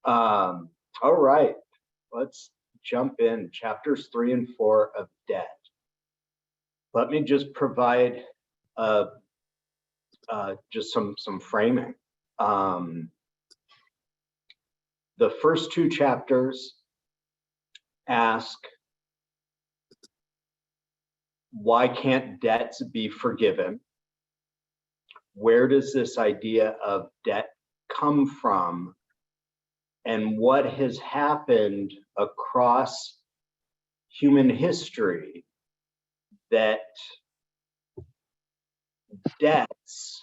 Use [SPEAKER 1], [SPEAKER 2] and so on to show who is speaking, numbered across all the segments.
[SPEAKER 1] All right, let's jump in. Chapters 3 and 4 of Debt. Let me just provide just some framing. The first two chapters ask, why can't debts be forgiven? Where does this idea of debt come from? And what has happened across human history that debts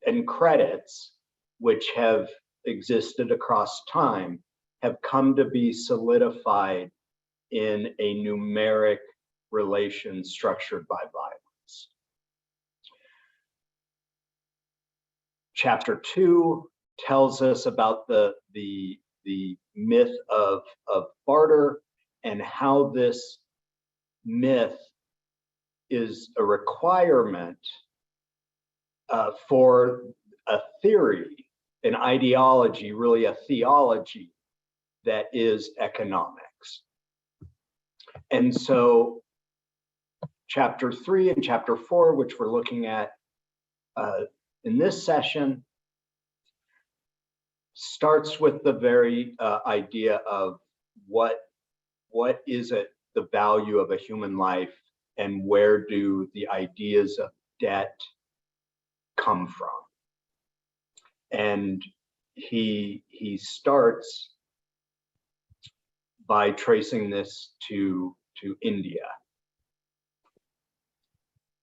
[SPEAKER 1] and credits, which have existed across time, have come to be solidified in a numeric relation structured by violence. Chapter 2 tells us about the myth of barter and how this myth is a requirement for a theory, an ideology, really a theology that is economics. And so chapter 3 and chapter 4, which we're looking at in this session, starts with the very idea of what is it, the value of a human life, and where do the ideas of debt come from. And he starts by tracing this to India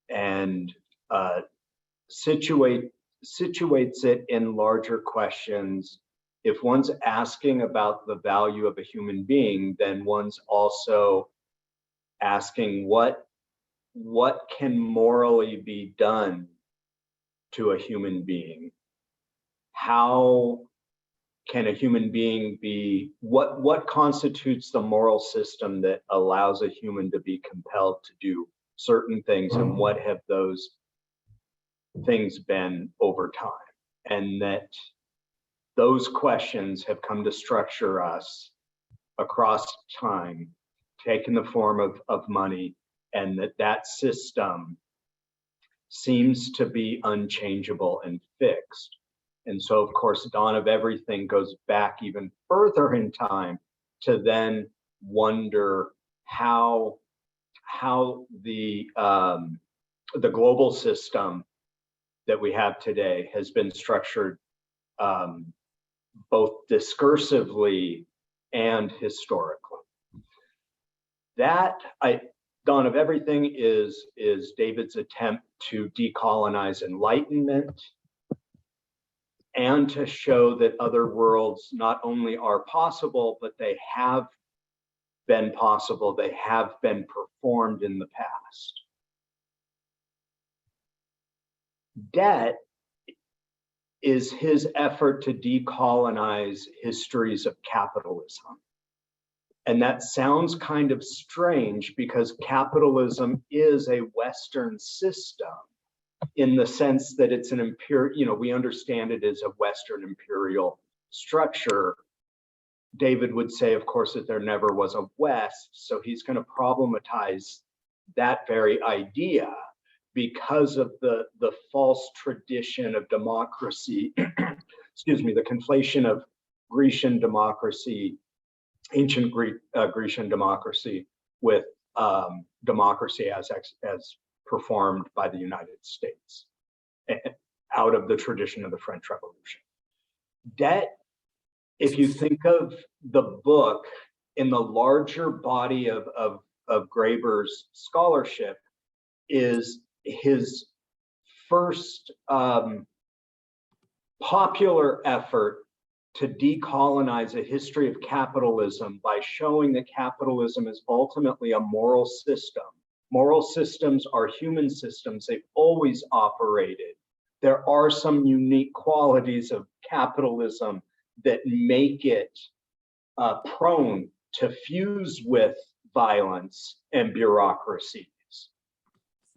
[SPEAKER 1] and situates it in larger questions. If one's asking about the value of a human being, then one's also asking what can morally be done to a human being? How can a human being be, what constitutes the moral system that allows a human to be compelled to do certain things, and what have those things been over time? And that those questions have come to structure us across time, taken the form of money, and that system seems to be unchangeable and fixed. And so, of course, Dawn of Everything goes back even further in time to then wonder how the global system that we have today has been structured both discursively and historically. Dawn of Everything is David's attempt to decolonize enlightenment and to show that other worlds not only are possible, but they have been possible, they have been performed in the past. Debt is his effort to decolonize histories of capitalism. And that sounds kind of strange because capitalism is a Western system in the sense that it's an imperial, we understand it as a Western imperial structure. David would say, of course, that there never was a West, so he's going to problematize that very idea because of the false tradition of democracy, excuse me, the conflation of Grecian democracy, ancient Grecian democracy, with democracy as performed by the United States, out of the tradition of the French Revolution. Debt, if you think of the book in the larger body of Graeber's scholarship, is his first popular effort to decolonize a history of capitalism by showing that capitalism is ultimately a moral system. Moral systems are human systems. They've always operated. There are some unique qualities of capitalism that make it prone to fuse with violence and bureaucracies,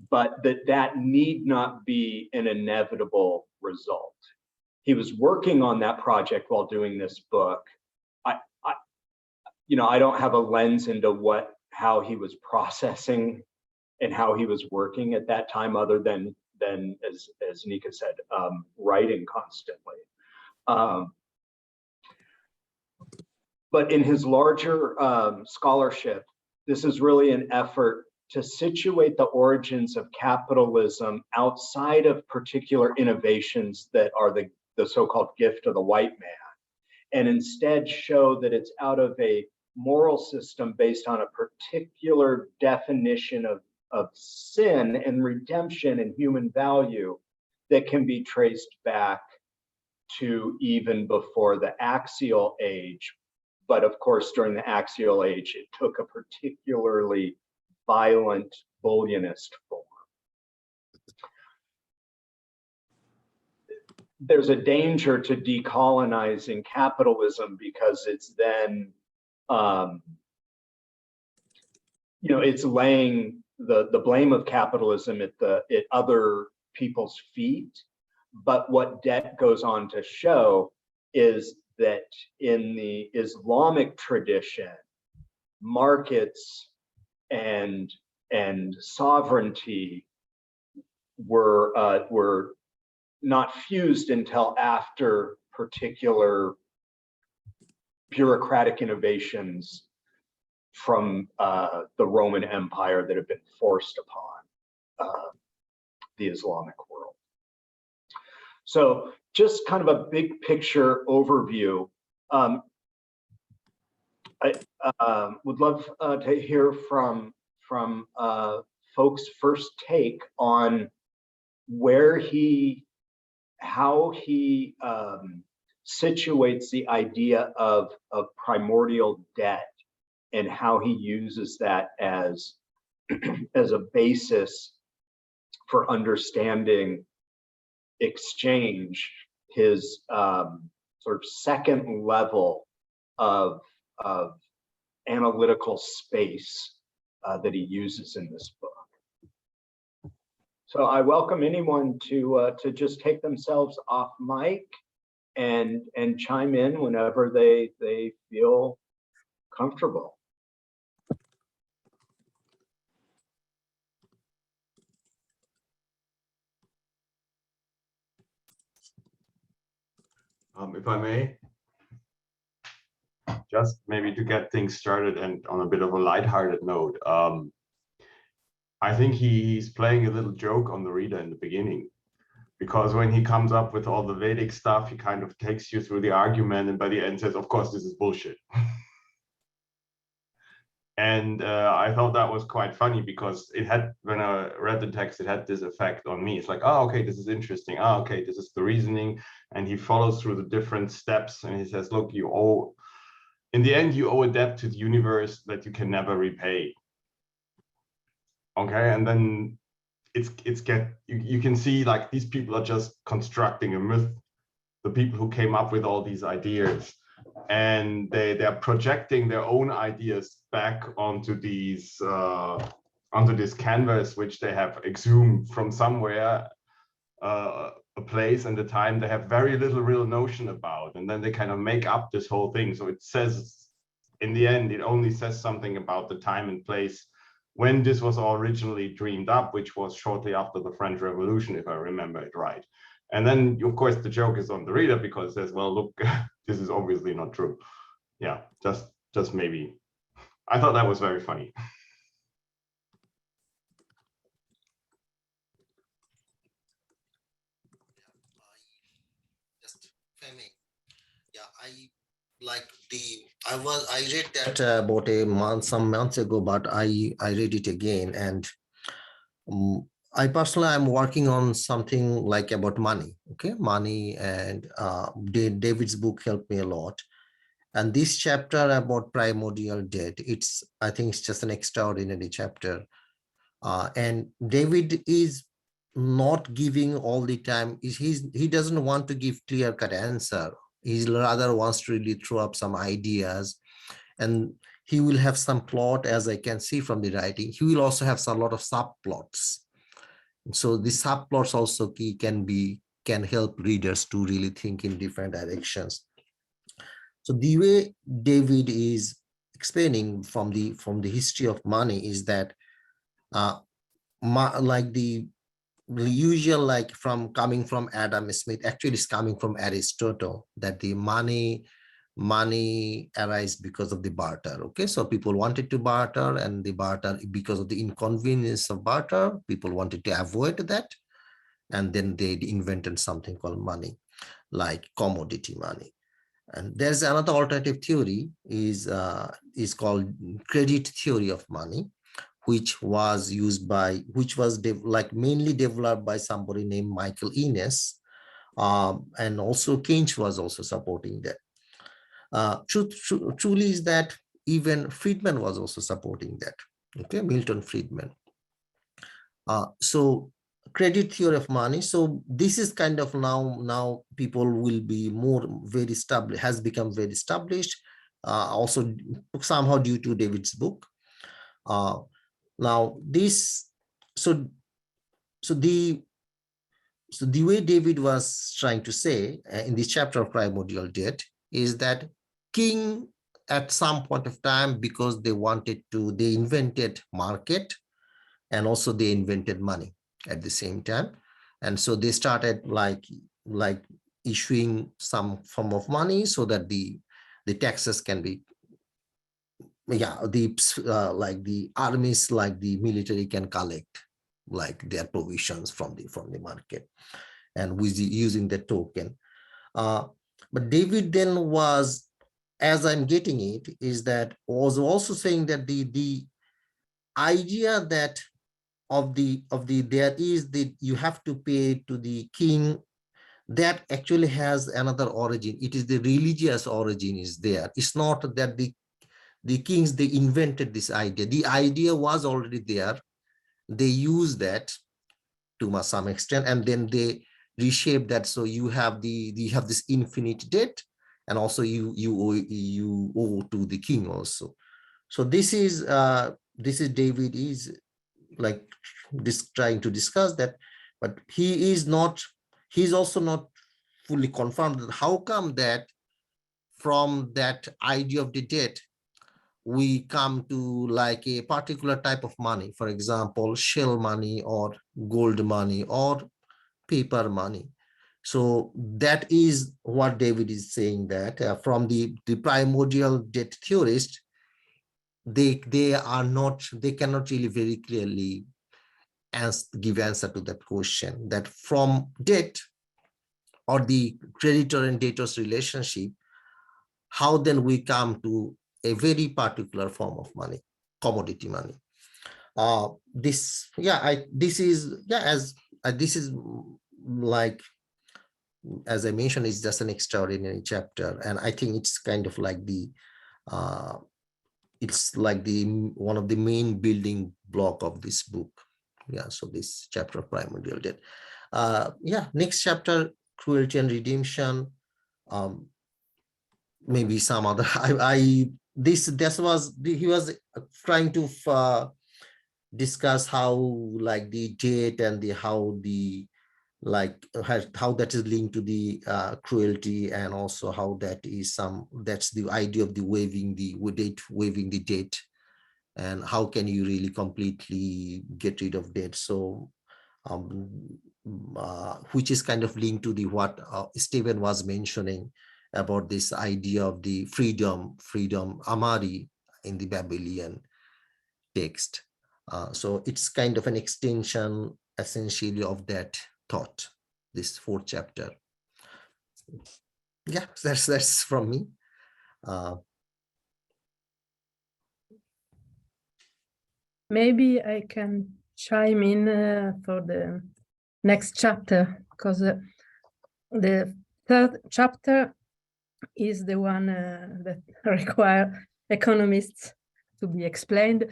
[SPEAKER 1] but that need not be an inevitable result. he was working on that project while doing this book. I don't have a lens into how he was processing and how he was working at that time, other than as Nika said, writing constantly. But in his larger scholarship, this is really an effort to situate the origins of capitalism outside of particular innovations that are the so-called gift of the white man, and instead show that it's out of a moral system based on a particular definition of sin and redemption and human value that can be traced back to even before the axial age. But of course, during the axial age, it took a particularly violent Bullionist form. There's a danger to decolonizing capitalism because it's then, it's laying the blame of capitalism at other people's feet. But what Debt goes on to show is that in the Islamic tradition, markets and sovereignty were not fused until after particular bureaucratic innovations from the Roman Empire that have been forced upon the Islamic world. So just kind of a big picture overview. I would love to hear from folks' first take on how he situates the idea of primordial debt and how he uses that as a basis for understanding exchange, his sort of second level of analytical space that he uses in this book. So I welcome anyone to just take themselves off mic and chime in whenever they feel comfortable.
[SPEAKER 2] If I may, just maybe to get things started and on a bit of a lighthearted note, I think he's playing a little joke on the reader in the beginning, because when he comes up with all the Vedic stuff, he kind of takes you through the argument and by the end says, of course, this is bullshit. And I thought that was quite funny because when I read the text, it had this effect on me. It's like, oh, okay, this is interesting. Oh, okay, this is the reasoning. And he follows through the different steps and he says, look, in the end, you owe a debt to the universe that you can never repay. Okay, and then you can see like these people are just constructing a myth, the people who came up with all these ideas, and they're projecting their own ideas back onto this canvas which they have exhumed from somewhere, a place and a time they have very little real notion about, and then they kind of make up this whole thing. So it says, in the end, it only says something about the time and place when this was originally dreamed up, which was shortly after the French Revolution, if I remember it right. And then, of course, the joke is on the reader because it says, well, look, this is obviously not true. Yeah, just maybe. I thought that was very funny.
[SPEAKER 3] I read that about some months ago, but I read it again, and I personally am working on something like about money. Okay, money, and David's book helped me a lot. And this chapter about primordial debt, I think it's just an extraordinary chapter. And David is not giving all the time. He doesn't want to give clear-cut answer. He rather wants to really throw up some ideas, and he will have some plot, as I can see from the writing. He will also have a lot of subplots. So the subplots also can be can help readers to really think in different directions. So the way David is explaining from the history of money is that like the usual, like from coming from Adam Smith, actually is coming from Aristotle, that the money arise because of the barter. Okay, so people wanted to barter, and the barter, because of the inconvenience of barter, people wanted to avoid that, and then they invented something called money, like commodity money. And there's another alternative theory is called credit theory of money, which was like mainly developed by somebody named Michael Innes, and also Keynes was also supporting that. Truly is that even Friedman was also supporting that. Okay, Milton Friedman. So credit theory of money. So this is kind of now people will be very established, has become very established, also somehow due to David's book. Now this, so the way David was trying to say in this chapter of Primordial Debt is that king at some point of time, because they invented market, and also they invented money at the same time. And so they started like issuing some form of money so that the taxes can be, like the armies, like the military can collect like their provisions from the market, and with using the token. But David then was, as I'm getting it, is that was also saying that the idea that there is that you have to pay to the king, that actually has another origin. It is the religious origin is there. It's not that the kings, they invented this idea. The idea was already there. They used that to some extent, and then they reshape that. So you have this infinite debt, and also you owe to the king also. So this is David is like this trying to discuss that, but he's also not fully confirmed that how come that from that idea of the debt we come to like a particular type of money, for example, shell money or gold money or paper money. So that is what David is saying, that from the primordial debt theorist, they cannot really very clearly give answer to that question, that from debt or the creditor and debtor's relationship, how then we come to a very particular form of money, commodity money. This is like, as I mentioned, it's just an extraordinary chapter, and I think it's kind of like it's like one of the main building block of this book. Yeah, so this chapter of Primordial Debt. Next chapter, Cruelty and Redemption. Maybe some other. He was trying to discuss how like the debt and how that is linked to the cruelty, and also how that's the idea of the waiving the debt, and how can you really completely get rid of debt. So which is kind of linked to what Steven was mentioning about this idea of the freedom amari in the Babylonian text. So it's kind of an extension essentially of that thought, this fourth chapter. Yeah, that's from me.
[SPEAKER 4] Maybe I can chime in for the next chapter, because the third chapter is the one that require economists to be explained,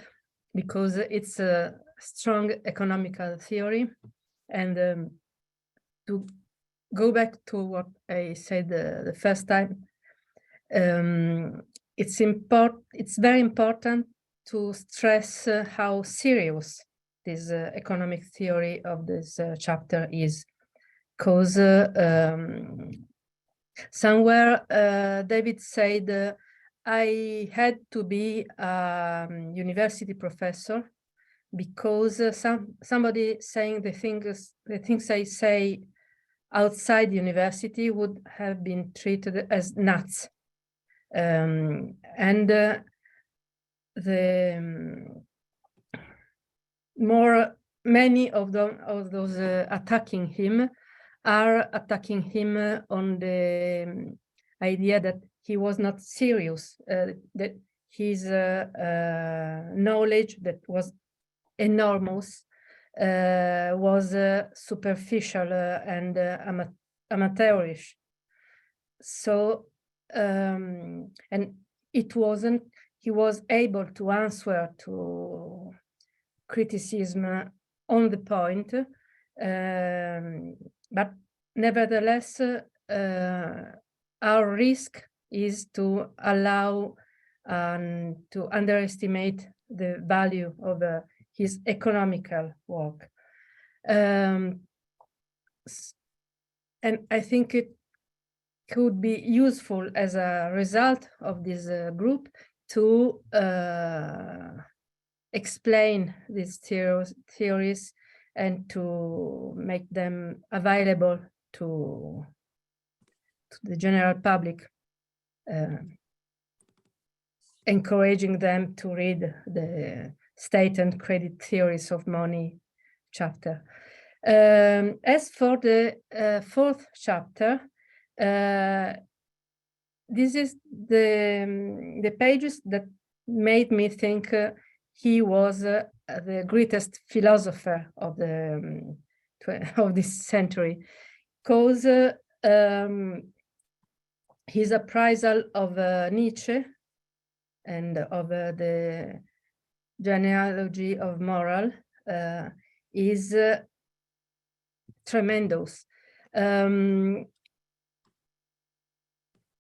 [SPEAKER 4] because it's a strong economical theory. And to go back to what I said the first time, it's very important to stress how serious this economic theory of this chapter is. because somewhere David said, I had to be a university professor because somebody saying the things I say outside university would have been treated as nuts. Many of those attacking him are attacking him on the idea that he was not serious, that his knowledge that was enormous was superficial and amateurish. So, and it wasn't, he was able to answer to criticism on the point, but nevertheless, our risk is to allow to underestimate the value of his economical work. And I think it could be useful as a result of this group to explain these theories and to make them available to the general public, encouraging them to read the state and credit theories of money chapter. As for the fourth chapter, this is the pages that made me think he was the greatest philosopher of this century, because his appraisal of Nietzsche and of the genealogy of moral is tremendous.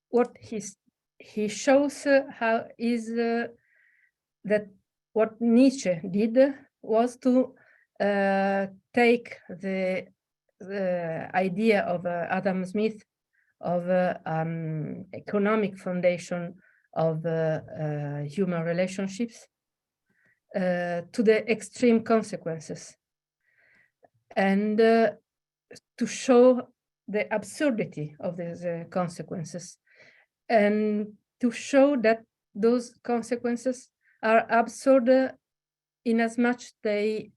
[SPEAKER 4] What he shows how is that what Nietzsche did was to take the idea of Adam Smith of an economic foundation of human relationships to the extreme consequences, and to show the absurdity of these consequences, and to show that those consequences are absurd in as much they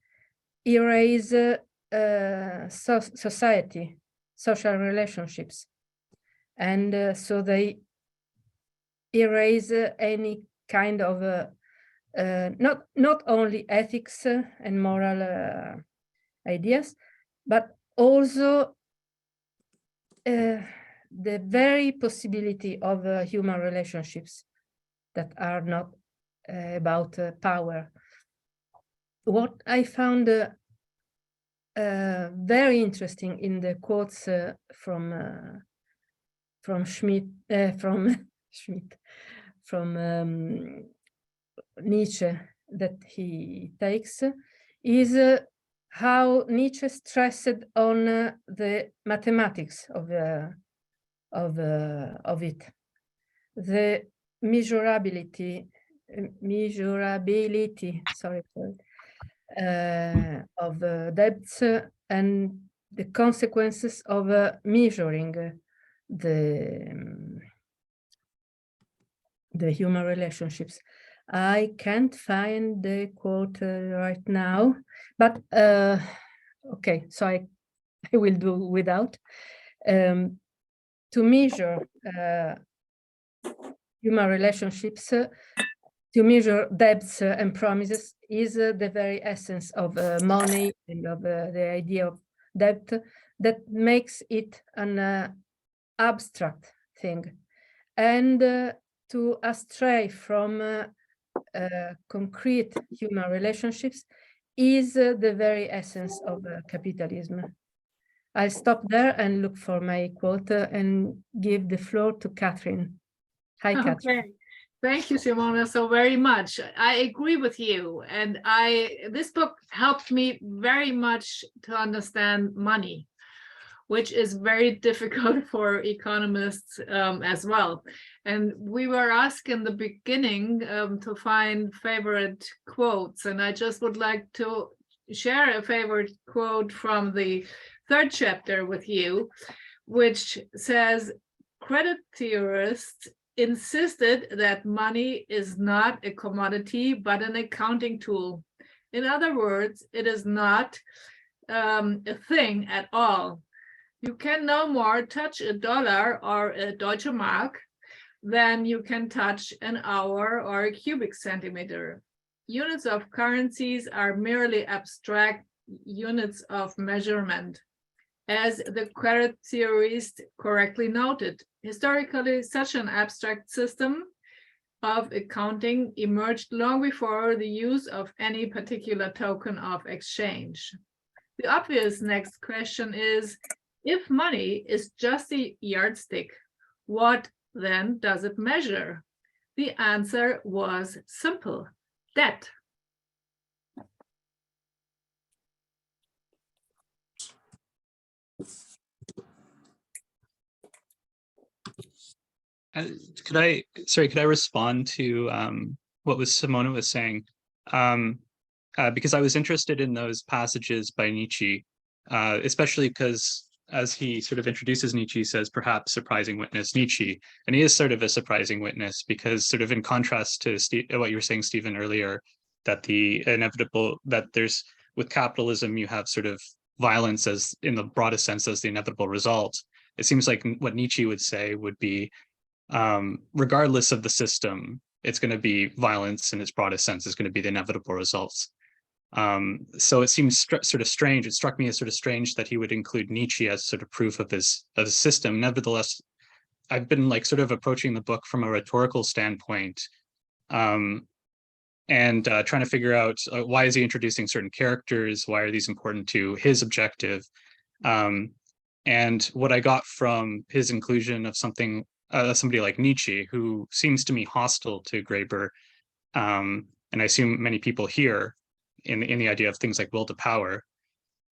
[SPEAKER 4] erase society, social relationships, and so they erase any kind of not only ethics and moral ideas, but also the very possibility of human relationships that are not about power. What I found very interesting in the quotes from Nietzsche that he takes is how Nietzsche stressed on the mathematics of it, the measurability, sorry, of debts and the consequences of measuring the human relationships. I can't find the quote right now, but okay, so I will do without. To measure human relationships, to measure debts and promises is the very essence of money and of the idea of debt that makes it an abstract thing. And to astray from concrete human relationships is the very essence of capitalism. I'll stop there and look for my quote and give the floor to Catherine. Hi, Catherine.
[SPEAKER 5] Okay. Thank you, Simona, so very much. I agree with you. And this book helped me very much to understand money. which is very difficult for economists as well. And we were asked in the beginning to find favorite quotes, and I just would like to share a favorite quote from the 3rd chapter with you, which says, "Credit theorists insisted that money is not a commodity, but an accounting tool. In other words, it is not a thing at all. You can no more touch a dollar or a Deutsche Mark than you can touch an hour or a cubic centimeter. Units of currencies are merely abstract units of measurement. As the credit theorist correctly noted, historically, such an abstract system of accounting emerged long before the use of any particular token of exchange." The obvious next question is, if money is just a yardstick, what then does it measure? The answer was simple: debt.
[SPEAKER 6] Could I respond to what Simona was saying? Because I was interested in those passages by Nietzsche, especially because as he sort of introduces Nietzsche, he says, perhaps surprising witness Nietzsche. And he is sort of a surprising witness because, sort of in contrast to what you were saying, Stephen, earlier, that the inevitable, that there's, with capitalism, you have sort of violence as, in the broadest sense, as the inevitable result. It seems like what Nietzsche would say would be, regardless of the system, it's going to be violence in its broadest sense is going to be the inevitable results. So it seems sort of strange. It struck me as sort of strange that he would include Nietzsche as sort of proof of his system. Nevertheless, I've been like sort of approaching the book from a rhetorical standpoint, and trying to figure out why is he introducing certain characters? Why are these important to his objective? And what I got from his inclusion of somebody like Nietzsche, who seems to me hostile to Graeber, and I assume many people here, in the idea of things like will to power,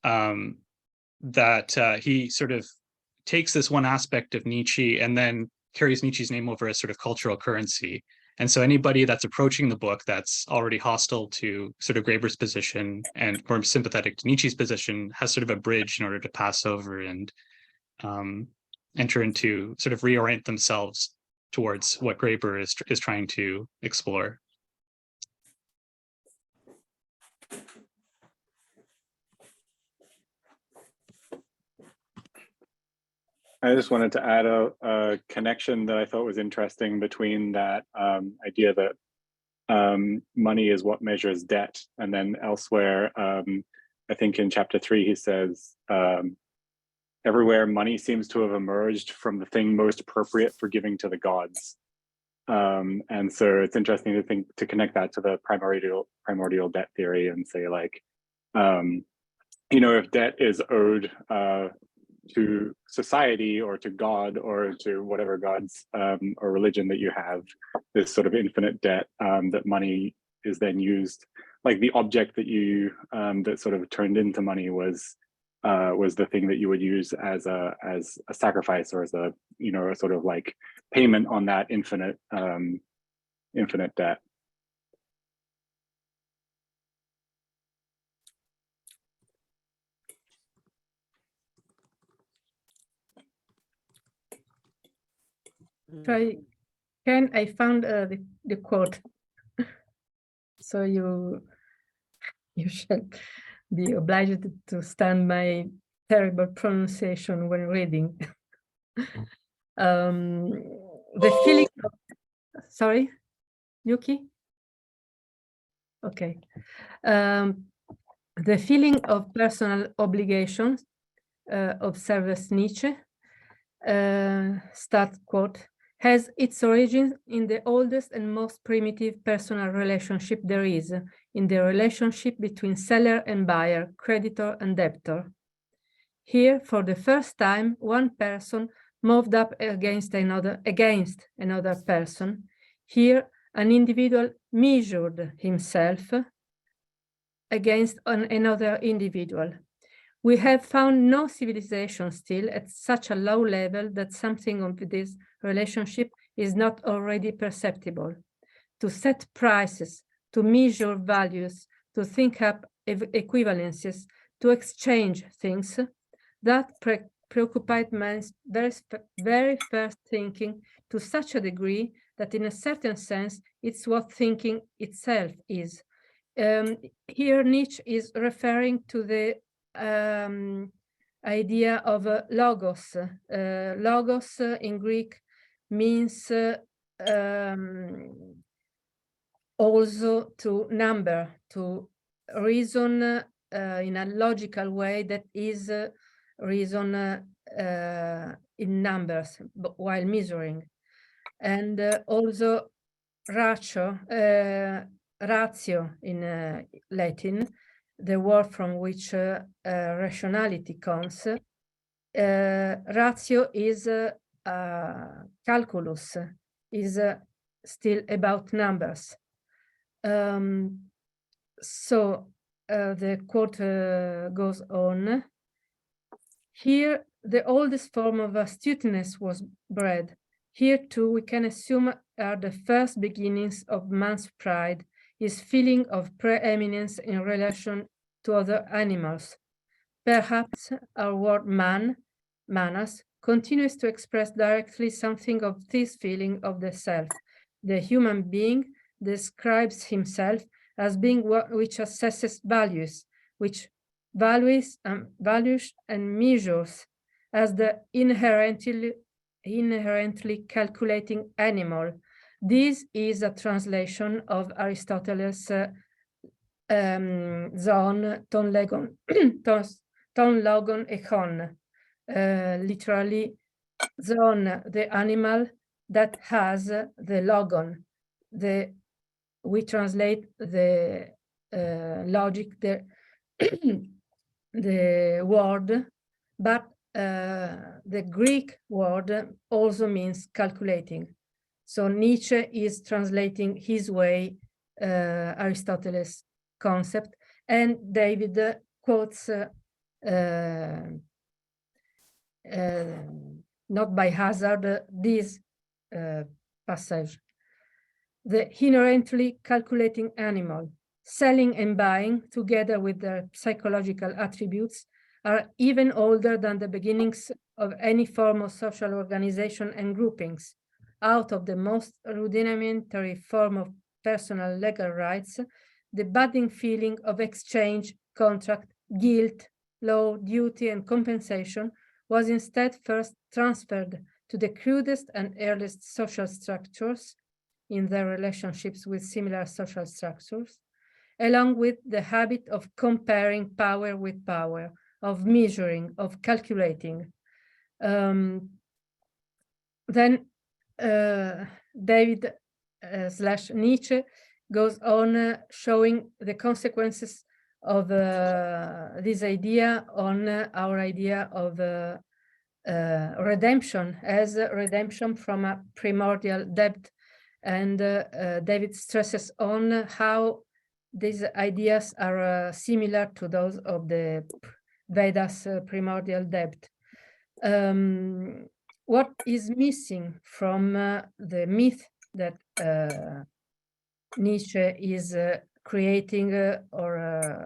[SPEAKER 6] that he sort of takes this one aspect of Nietzsche and then carries Nietzsche's name over as sort of cultural currency. And so anybody that's approaching the book that's already hostile to sort of Graeber's position and more sympathetic to Nietzsche's position has sort of a bridge in order to pass over and enter into, sort of reorient themselves towards what Graeber is trying to explore.
[SPEAKER 7] I just wanted to add a connection that I thought was interesting between that idea that money is what measures debt, and then elsewhere, I think in chapter 3, he says, everywhere money seems to have emerged from the thing most appropriate for giving to the gods. And so it's interesting to connect that to the primordial debt theory and say, like, if debt is owed to society or to God or to whatever gods or religion that you have, this sort of infinite debt, that money is then used, like the object that you that sort of turned into money was the thing that you would use as a sacrifice or as a a sort of like payment on that infinite debt.
[SPEAKER 4] I found the quote, so you shall be obliged to stand my terrible pronunciation when reading. The feeling of, sorry, Yuki? Okay. The feeling of personal obligations, observes Nietzsche, start quote, has its origin in the oldest and most primitive personal relationship there is, in the relationship between seller and buyer, creditor and debtor. Here, for the first time, one person moved up against another person. Here, an individual measured himself against another individual. We have found no civilization still at such a low level that something of this relationship is not already perceptible. To set prices, to measure values, to think up equivalences, to exchange things, that preoccupied man's very first thinking to such a degree that in a certain sense, it's what thinking itself is. Here Nietzsche is referring to the idea of logos. Logos in Greek means also to number, to reason in a logical way that is reason in numbers while measuring. And also ratio in Latin, the word from which rationality comes. Ratio is calculus, is still about numbers. So the quote goes on. Here, the oldest form of astuteness was bred. Here too, we can assume are the first beginnings of man's pride, his feeling of preeminence in relation to other animals. Perhaps our word man, manas, continues to express directly something of this feeling of the self. The human being describes himself as being which assesses values, which values and measures as the inherently calculating animal. This is a translation of Aristotle's zoon, ton logon echon, literally zoon, the animal that has the logon. We translate the logic, the word, but the Greek word also means calculating. So Nietzsche is translating his way Aristotle's concept, and David quotes not by hazard this passage. The inherently calculating animal, selling and buying, together with their psychological attributes, are even older than the beginnings of any form of social organization and groupings. Out of the most rudimentary form of personal legal rights, the budding feeling of exchange, contract, guilt, law, duty, and compensation was instead first transferred to the crudest and earliest social structures in their relationships with similar social structures, along with the habit of comparing power with power, of measuring, of calculating. Then David / Nietzsche goes on showing the consequences of this idea on our idea of redemption as redemption from a primordial debt. And David stresses on how these ideas are similar to those of the Vedas' primordial debt. What is missing from the myth that Nietzsche is creating, or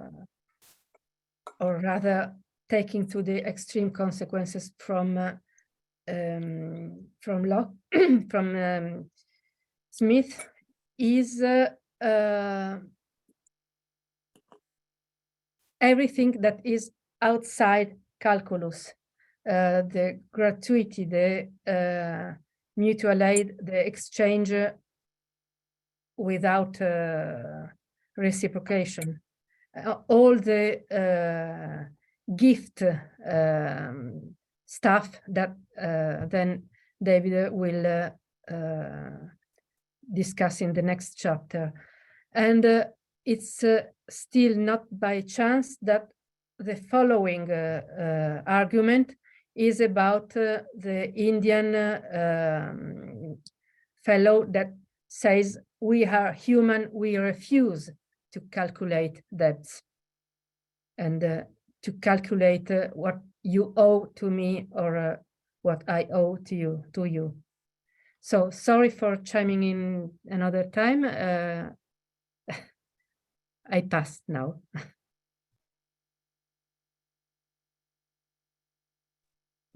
[SPEAKER 4] rather taking to the extreme consequences from Locke, from Smith, is everything that is outside calculus, the gratuity, the mutual aid, the exchange without reciprocation, all the gift stuff that then David will discuss in the next chapter. And it's still not by chance that the following argument is about the Indian fellow that says, we are human, we refuse to calculate debts. And to calculate what you owe to me or what I owe to you. So sorry for chiming in another time. I passed now.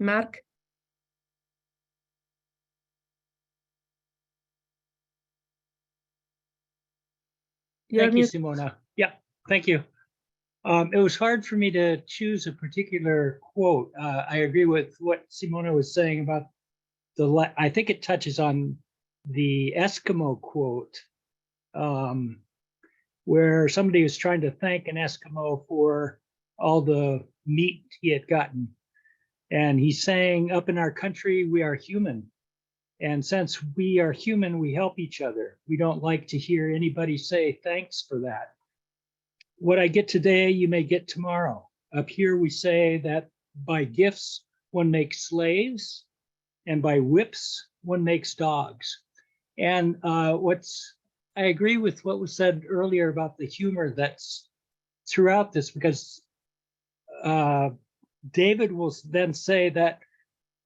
[SPEAKER 4] Mark?
[SPEAKER 8] Thank you, Simona. Yeah, thank you. It was hard for me to choose a particular quote. I agree with what Simona was saying about I think it touches on the Eskimo quote, where somebody was trying to thank an Eskimo for all the meat he had gotten. And he's saying, up in our country, we are human. And since we are human, we help each other. We don't like to hear anybody say thanks for that. What I get today, you may get tomorrow. Up here, we say that by gifts, one makes slaves, and by whips, one makes dogs. And I agree with what was said earlier about the humor that's throughout this, because David will then say that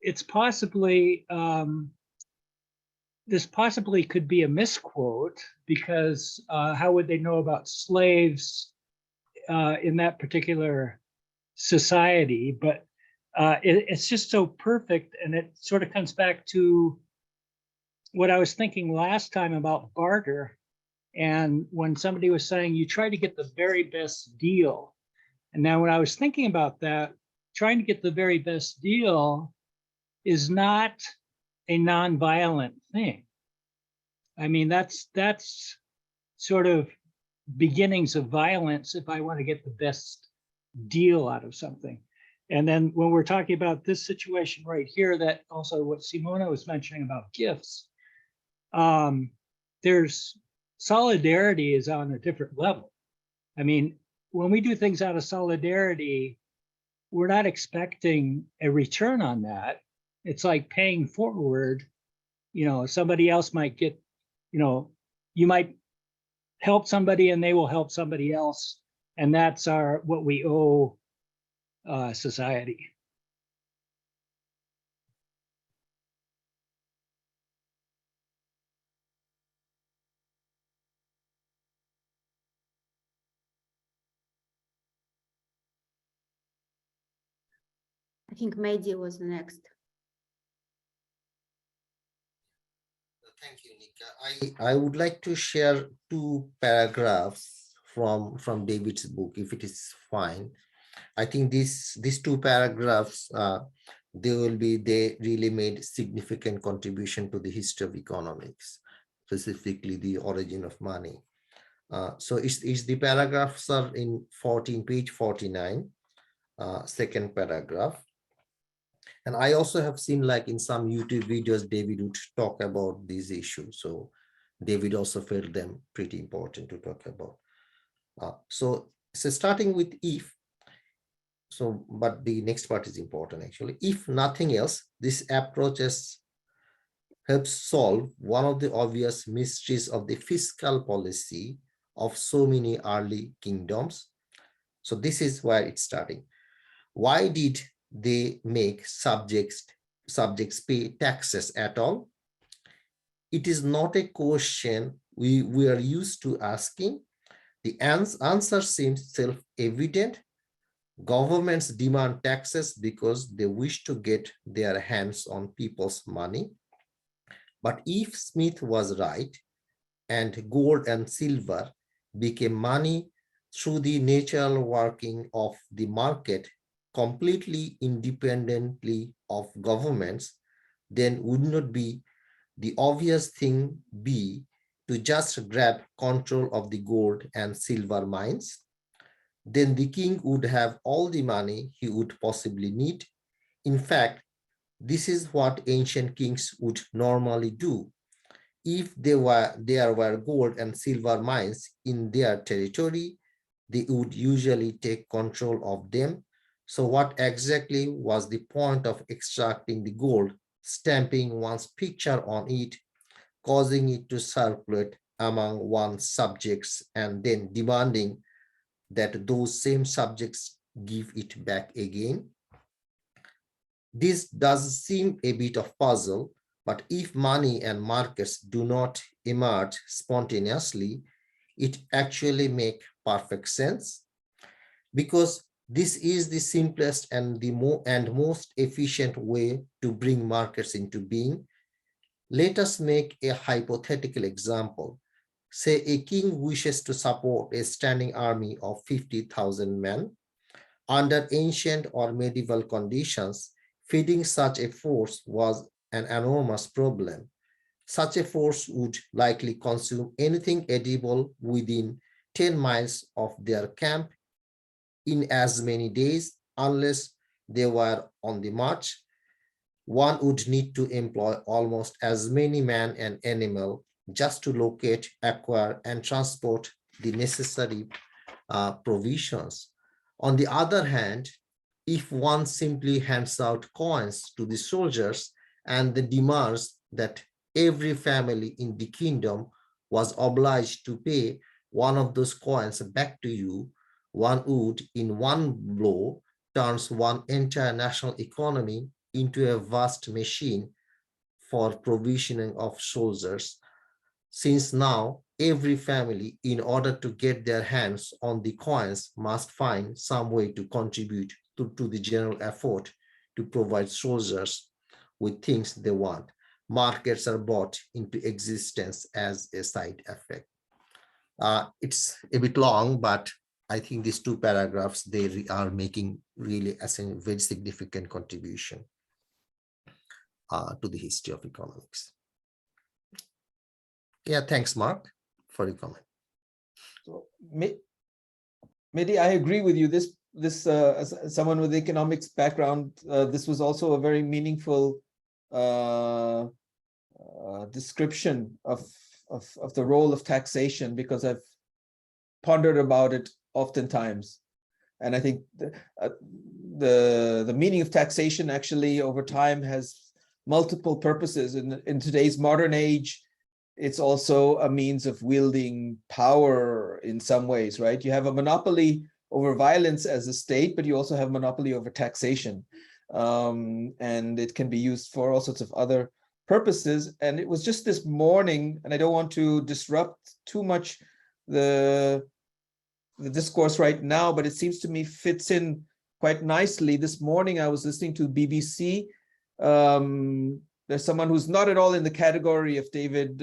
[SPEAKER 8] it's possibly, this possibly could be a misquote, because how would they know about slaves in that particular society? But it's just so perfect, and it sort of comes back to what I was thinking last time about barter. And when somebody was saying you try to get the very best deal, and now when I was thinking about that, trying to get the very best deal is not a non-violent thing. I mean, that's sort of beginnings of violence if I want to get the best deal out of something. And then when we're talking about this situation right here, that also what Simona was mentioning about gifts, there's solidarity is on a different level. I mean, when we do things out of solidarity, we're not expecting a return on that. It's like paying forward. You know, somebody else might get, you know, you might help somebody and they will help somebody else. And that's what we owe society.
[SPEAKER 9] I think Mehdi was next.
[SPEAKER 3] Thank you, Nika. I would like to share two paragraphs from David's book, if it is fine. I think these two paragraphs, they really made significant contribution to the history of economics, specifically the origin of money. So it's the paragraphs are in page 49, second paragraph. And I also have seen, like in some YouTube videos, David would talk about these issues. So David also felt them pretty important to talk about. So starting with if, so, but the next part is important actually. If nothing else, this approach helps solve one of the obvious mysteries of the fiscal policy of so many early kingdoms. So this is where it's starting. Why did they make subjects pay taxes at all? It is not a question we are used to asking. The answer seems self-evident. Governments demand taxes because they wish to get their hands on people's money. But if Smith was right, and gold and silver became money through the natural working of the market, completely independently of governments, then would not be the obvious thing be to just grab control of the gold and silver mines? Then the king would have all the money he would possibly need. In fact, this is what ancient kings would normally do. If there were gold and silver mines in their territory, they would usually take control of them. So what exactly was the point of extracting the gold, stamping one's picture on it, causing it to circulate among one's subjects, and then demanding that those same subjects give it back again. This does seem a bit of puzzle, but if money and markets do not emerge spontaneously, it actually makes perfect sense, because this is the simplest and the most efficient way to bring markets into being. Let us make a hypothetical example. Say a king wishes to support a standing army of 50,000 men. Under ancient or medieval conditions, feeding such a force was an enormous problem. Such a force would likely consume anything edible within 10 miles of their camp in as many days, unless they were on the march. One would need to employ almost as many man and animal just to locate, acquire, and transport the necessary provisions. On the other hand, if one simply hands out coins to the soldiers and the demands that every family in the kingdom was obliged to pay one of those coins back to you, one would, in one blow, turns one entire national economy into a vast machine for provisioning of soldiers. Since now every family, in order to get their hands on the coins, must find some way to contribute to the general effort to provide soldiers with things they want. Markets are brought into existence as a side effect. It's a bit long, but I think these two paragraphs, they are making really a very significant contribution to the history of economics. Yeah, thanks, Mark, for your comment.
[SPEAKER 10] So, Mehdi, I agree with you. This as someone with economics background, this was also a very meaningful description of the role of taxation, because I've pondered about it oftentimes. And I think the meaning of taxation actually over time has multiple purposes. In today's modern age, it's also a means of wielding power in some ways, right? You have a monopoly over violence as a state, but you also have monopoly over taxation. And it can be used for all sorts of other purposes. And it was just this morning, and I don't want to disrupt too much the discourse right now, but it seems to me fits in quite nicely. This morning, I was listening to BBC. There's someone who's not at all in the category of David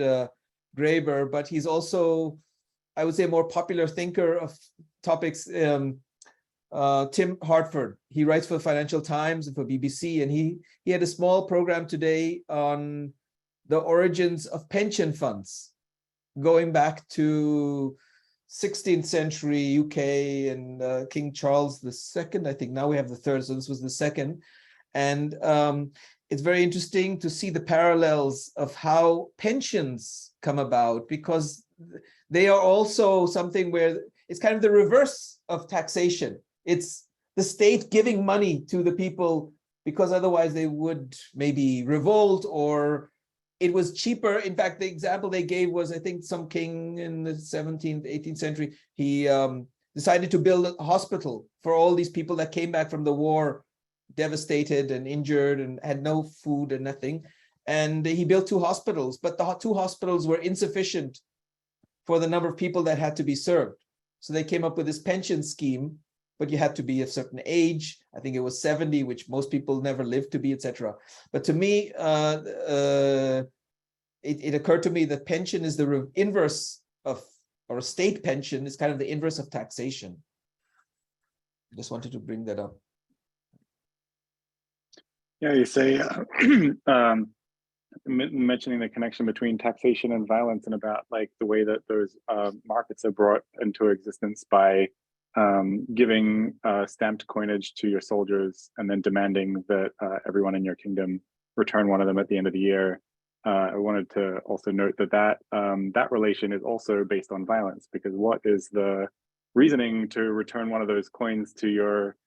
[SPEAKER 10] Graeber, but he's also, I would say, a more popular thinker of topics. Tim Hartford, he writes for the Financial Times and for BBC, and he had a small program today on the origins of pension funds, going back to 16th century UK and King Charles II. I think now we have the third, so this was the second. And it's very interesting to see the parallels of how pensions come about, because they are also something where it's kind of the reverse of taxation. It's the state giving money to the people because otherwise they would maybe revolt, or it was cheaper. In fact, the example they gave was, I think, some king in the 17th, 18th century. He decided to build a hospital for all these people that came back from the war, devastated and injured and had no food and nothing. And he built 2 hospitals, but the 2 hospitals were insufficient for the number of people that had to be served. So they came up with this pension scheme, but you had to be a certain age. I think it was 70, which most people never lived to be, etc. But to me, it occurred to me that pension is the inverse of, or a state pension is kind of the inverse of taxation. I just wanted to bring that up.
[SPEAKER 7] Yeah, you say, mentioning the connection between taxation and violence, and about like the way that those markets are brought into existence by giving stamped coinage to your soldiers and then demanding that everyone in your kingdom return one of them at the end of the year. I wanted to also note that that relation is also based on violence, because what is the reasoning to return one of those coins to your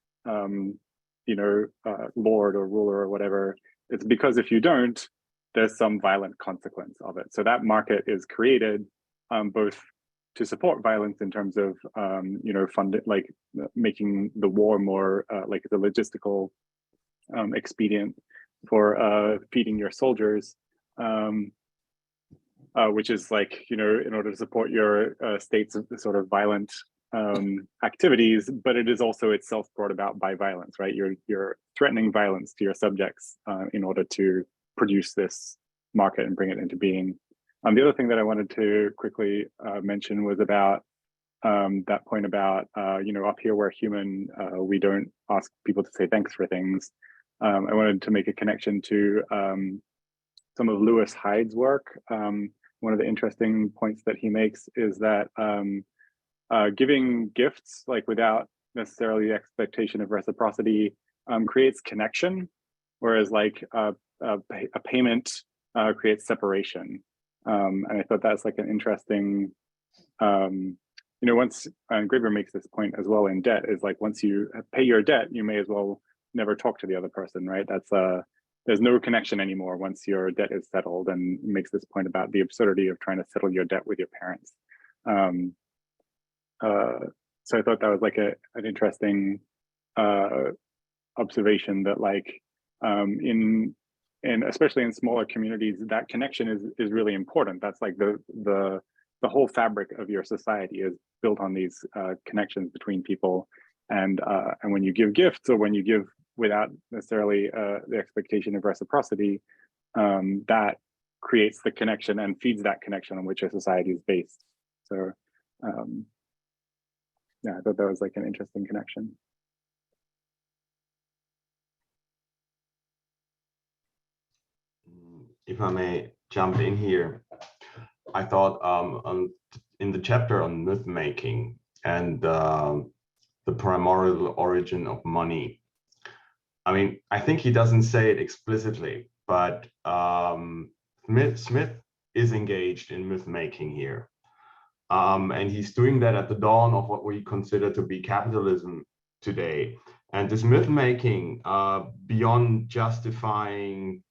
[SPEAKER 7] lord or ruler or whatever? It's because if you don't, there's some violent consequence of it. So that market is created both to support violence in terms of making the war more like the logistical expedient for feeding your soldiers, which is like, in order to support your state's sort of violent activities, but it is also itself brought about by violence, right? You're threatening violence to your subjects in order to produce this market and bring it into being. The other thing that I wanted to quickly mention was about that point about, up here we're human, we don't ask people to say thanks for things. I wanted to make a connection to some of Lewis Hyde's work. One of the interesting points that he makes is that giving gifts, like without necessarily the expectation of reciprocity, creates connection, whereas like a payment creates separation. And I thought that's like an interesting, once, and Graeber makes this point as well in debt, is like once you pay your debt, you may as well never talk to the other person, right? That's there's no connection anymore once your debt is settled, and makes this point about the absurdity of trying to settle your debt with your parents. So I thought that was like an interesting observation, that like and especially in smaller communities, that connection is really important. That's like the whole fabric of your society is built on these connections between people. And when you give gifts, or when you give without necessarily the expectation of reciprocity, that creates the connection and feeds that connection on which a society is based. So yeah, I thought that was like an interesting connection.
[SPEAKER 2] If I may jump in here, I thought in the chapter on myth making and the primordial origin of money, I mean, I think he doesn't say it explicitly, but Smith is engaged in myth making here. And he's doing that at the dawn of what we consider to be capitalism today. And this myth making, beyond justifying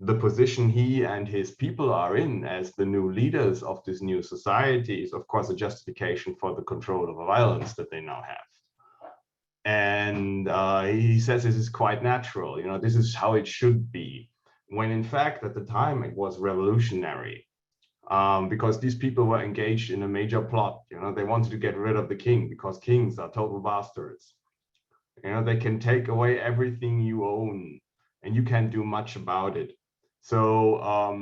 [SPEAKER 2] the position he and his people are in as the new leaders of this new society, is of course a justification for the control of the violence that they now have. And he says this is quite natural, this is how it should be, when in fact at the time it was revolutionary, because these people were engaged in a major plot. They wanted to get rid of the king, because kings are total bastards. They can take away everything you own and you can't do much about it. So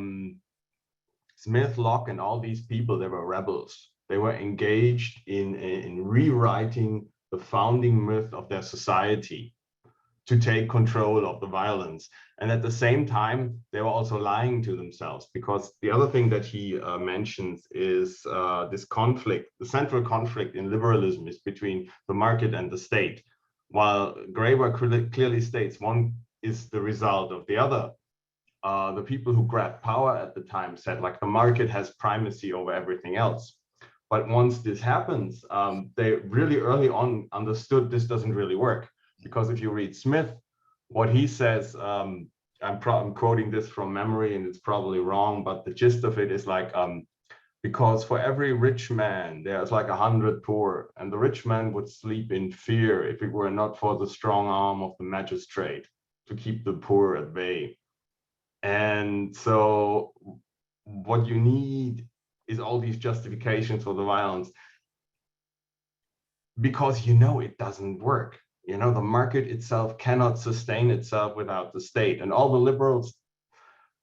[SPEAKER 2] Smith, Locke, and all these people, they were rebels. They were engaged in rewriting the founding myth of their society to take control of the violence. And at the same time, they were also lying to themselves, because the other thing that he mentions is this conflict. The central conflict in liberalism is between the market and the state, while Graeber clearly states one is the result of the other. The people who grabbed power at the time said, like, the market has primacy over everything else. But once this happens, they really early on understood this doesn't really work. Because if you read Smith, what he says, I'm quoting this from memory and it's probably wrong, but the gist of it is like, because for every rich man, there's like 100 poor, and the rich man would sleep in fear if it were not for the strong arm of the magistrate to keep the poor at bay. And so what you need is all these justifications for the violence, because it doesn't work. The market itself cannot sustain itself without the state. And all the liberals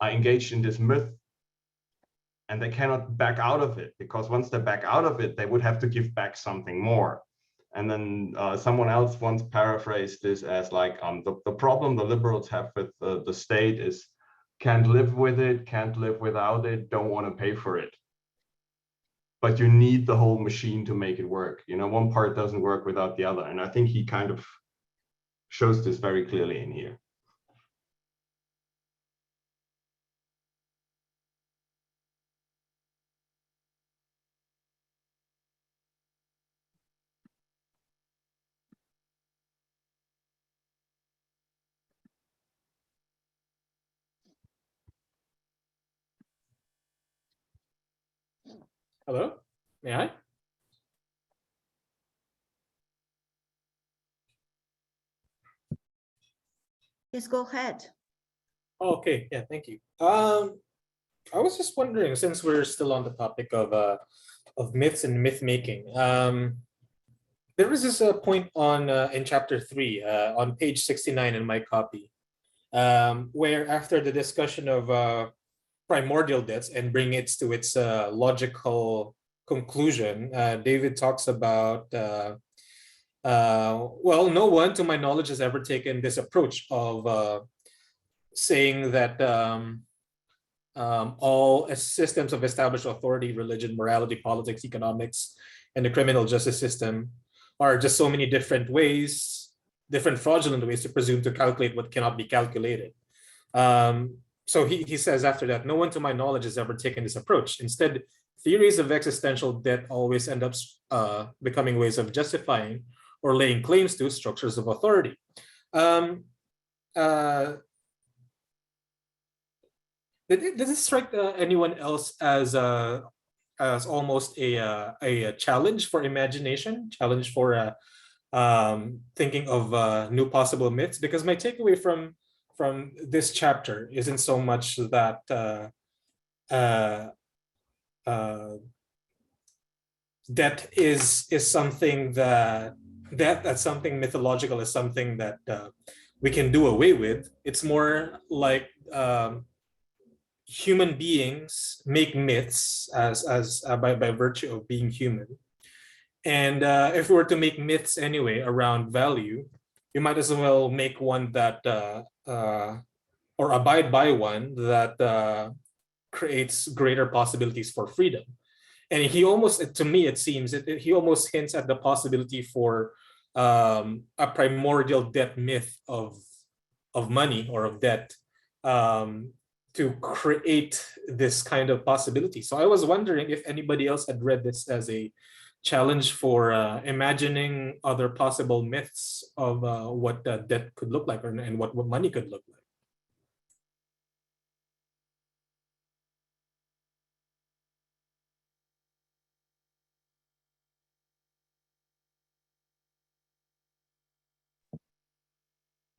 [SPEAKER 2] are engaged in this myth, and they cannot back out of it, because once they back out of it, they would have to give back something more. And then someone else once paraphrased this as like, the problem the liberals have with the state is can't live with it, can't live without it, don't want to pay for it. But you need the whole machine to make it work. One part doesn't work without the other. And I think he kind of shows this very clearly in here.
[SPEAKER 11] Hello, may I?
[SPEAKER 9] Yes, go ahead.
[SPEAKER 11] Okay, yeah, thank you. I was just wondering, since we're still on the topic of myths and myth making, there was this point on in chapter 3 on page 69 in my copy, where after the discussion of primordial debts and bring it to its logical conclusion, David talks about well, no one to my knowledge has ever taken this approach of saying that all systems of established authority, religion, morality, politics, economics, and the criminal justice system are just so many different ways, different fraudulent ways to presume to calculate what cannot be calculated. So he says after that, no one to my knowledge has ever taken this approach. Instead, theories of existential debt always end up becoming ways of justifying or laying claims to structures of authority. Did this strike anyone else as almost a challenge for imagination, challenge for thinking of new possible myths? Because my takeaway from this chapter isn't so much that debt is something that's something mythological, is something that we can do away with. It's more like human beings make myths as by virtue of being human. And if we were to make myths anyway around value, you might as well make one that or abide by one that creates greater possibilities for freedom. And he almost, to me, it seems he almost hints at the possibility for a primordial debt myth of money or of debt to create this kind of possibility. So I was wondering if anybody else had read this as a challenge for imagining other possible myths of what debt could look like, and what money could look like.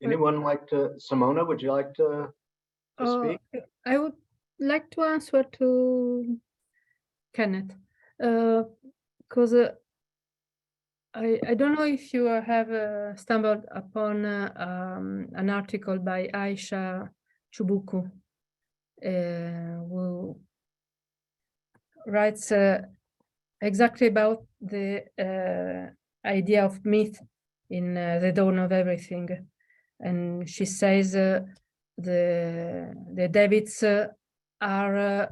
[SPEAKER 1] Anyone like to, Simona, would you like to speak?
[SPEAKER 4] I would like to answer to Kenneth, because I don't know if you have stumbled upon an article by Aisha Chubuku, who writes exactly about the idea of myth in The Dawn of Everything. And she says the Davids are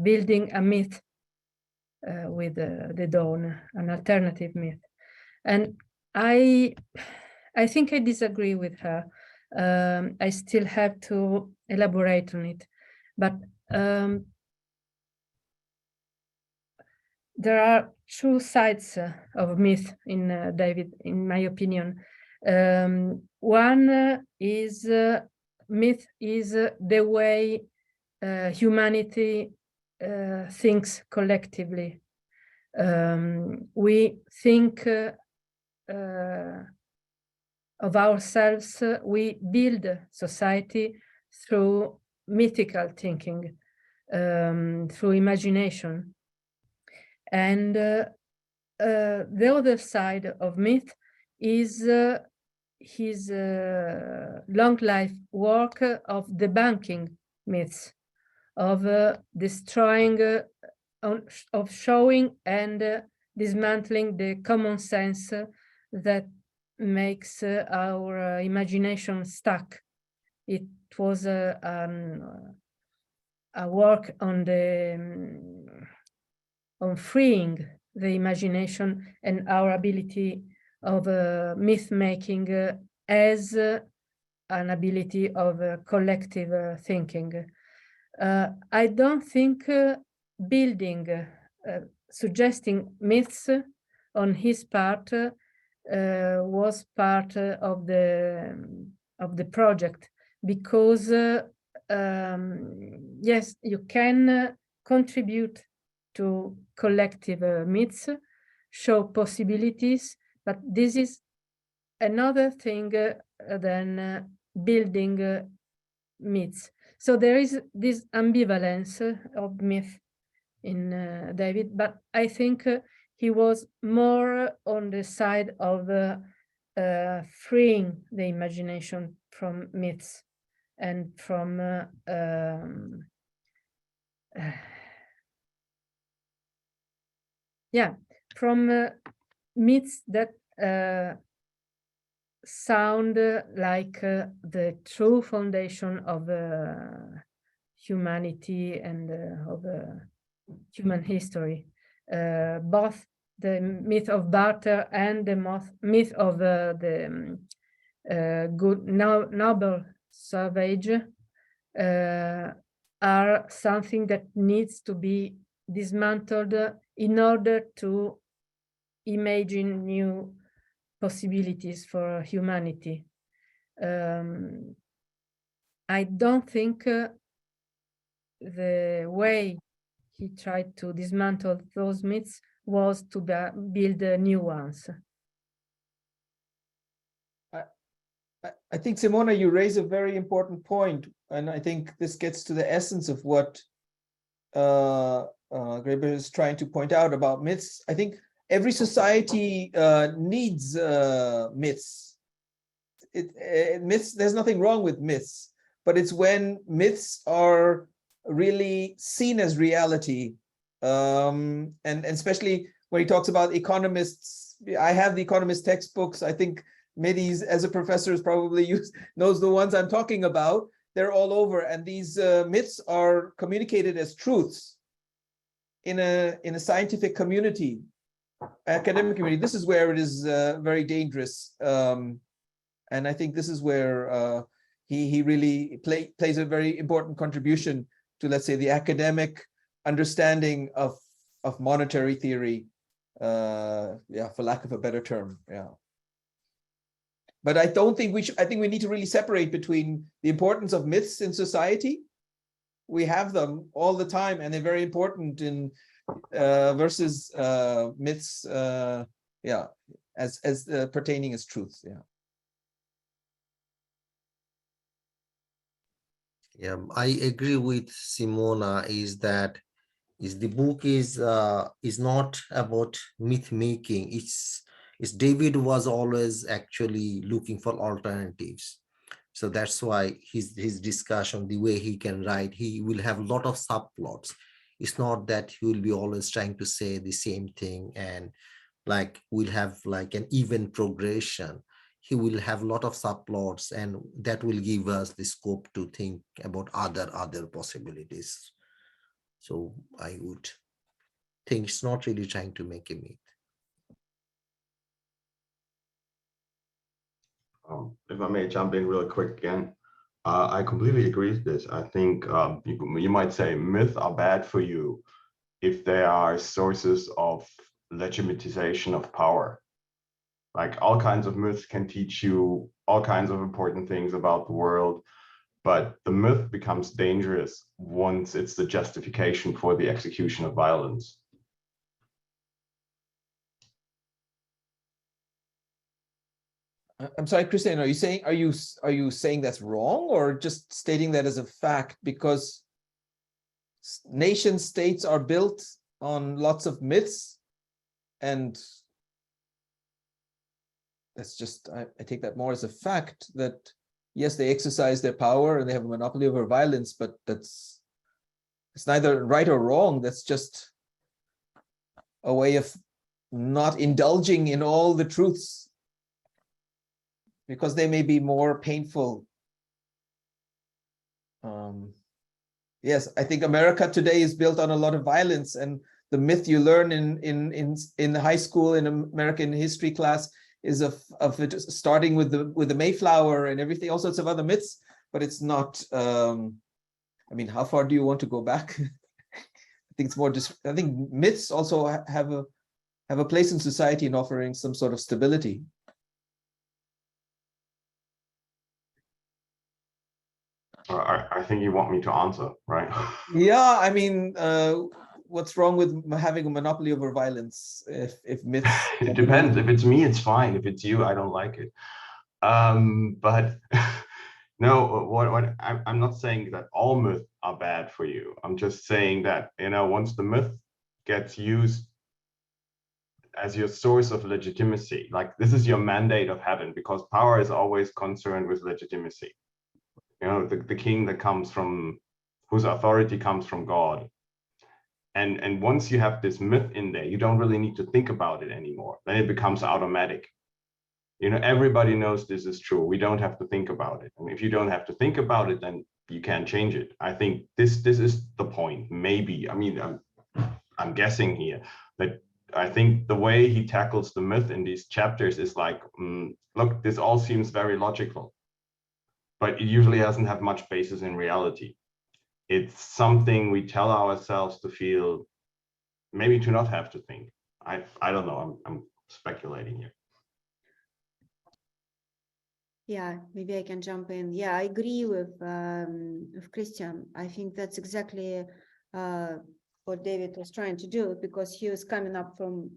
[SPEAKER 4] building a myth with the dawn, an alternative myth. And I think I disagree with her. I still have to elaborate on it. But there are two sides of myth in David, in my opinion. One is myth is the way humanity thinks collectively. We think of ourselves, we build society through mythical thinking, through imagination. And the other side of myth is his long life work of debunking myths, of destroying, of showing and dismantling the common sense that makes our imagination stuck. It was a work on freeing the imagination and our ability of myth making as an ability of collective thinking. I don't think building, suggesting myths on his part was part of the project, because yes, you can contribute to collective myths, show possibilities, but this is another thing than building myths. So there is this ambivalence of myth in David, but I think he was more on the side of freeing the imagination from myths and from from myths that sound like the true foundation of humanity and of human history. Both the myth of Barter and the myth of the good noble savage are something that needs to be dismantled in order to imagine new possibilities for humanity. I don't think the way he tried to dismantle those myths was to build new ones.
[SPEAKER 10] I think, Simona, you raise a very important point, and I think this gets to the essence of what Graeber is trying to point out about myths. I think every society needs myths. Myths. There's nothing wrong with myths, but it's when myths are really seen as reality, and especially when he talks about economists. I have the economist textbooks. I think Mehdi, as a professor, is probably knows the ones I'm talking about. They're all over, and these myths are communicated as truths in a scientific community, academic community. This is where it is very dangerous, and I think this is where he really plays a very important contribution to, let's say, the academic understanding of monetary theory, for lack of a better term. But I don't think we should. I think we need to really separate between the importance of myths in society. We have them all the time, and they're very important in versus myths. As pertaining as truths.
[SPEAKER 3] I agree with Simona. The book is not about myth making. It's David was always actually looking for alternatives. So that's why his discussion, the way he can write, he will have a lot of subplots. It's not that he will be always trying to say the same thing and like we'll have like an even progression. He will have a lot of subplots, and that will give us the scope to think about other possibilities. So I would think it's not really trying to make a myth.
[SPEAKER 2] If I may jump in really quick again, I completely agree with this. I think you might say myths are bad for you if they are sources of legitimization of power. Like all kinds of myths can teach you all kinds of important things about the world, but the myth becomes dangerous once it's the justification for the execution of violence.
[SPEAKER 10] I'm sorry, Christian, are you saying that's wrong, or just stating that as a fact? Because nation states are built on lots of myths, and that's just, I take that more as a fact that yes, they exercise their power and they have a monopoly over violence, but it's neither right or wrong. That's just a way of not indulging in all the truths, because they may be more painful. Yes, I think America today is built on a lot of violence, and the myth you learn in high school in American history class is of it starting with the Mayflower and everything, all sorts of other myths, but it's not. I mean, how far do you want to go back? I think it's more just. I think myths also have a place in society in offering some sort of stability.
[SPEAKER 2] I think you want me to answer, right?
[SPEAKER 10] Yeah, I mean, what's wrong with having a monopoly over violence if myths?
[SPEAKER 2] It depends. If it's me, it's fine. If it's you, I don't like it. But No, what I'm not saying that all myths are bad for you. I'm just saying that, you know, once the myth gets used as your source of legitimacy, like this is your mandate of heaven, because power is always concerned with legitimacy. You know, the king that comes from, whose authority comes from God. And once you have this myth in there, you don't really need to think about it anymore. Then it becomes automatic. You know, everybody knows this is true. We don't have to think about it. And if you don't have to think about it, then you can't change it. I think this is the point. Maybe, I mean, I'm guessing here, but I think the way he tackles the myth in these chapters is like, look, this all seems very logical, but it usually doesn't have much basis in reality. It's something we tell ourselves to feel, maybe to not have to think. I don't know. I'm speculating here.
[SPEAKER 9] Yeah, maybe I can jump in. Yeah, I agree with Christian. I think that's exactly what David was trying to do, because he was coming up from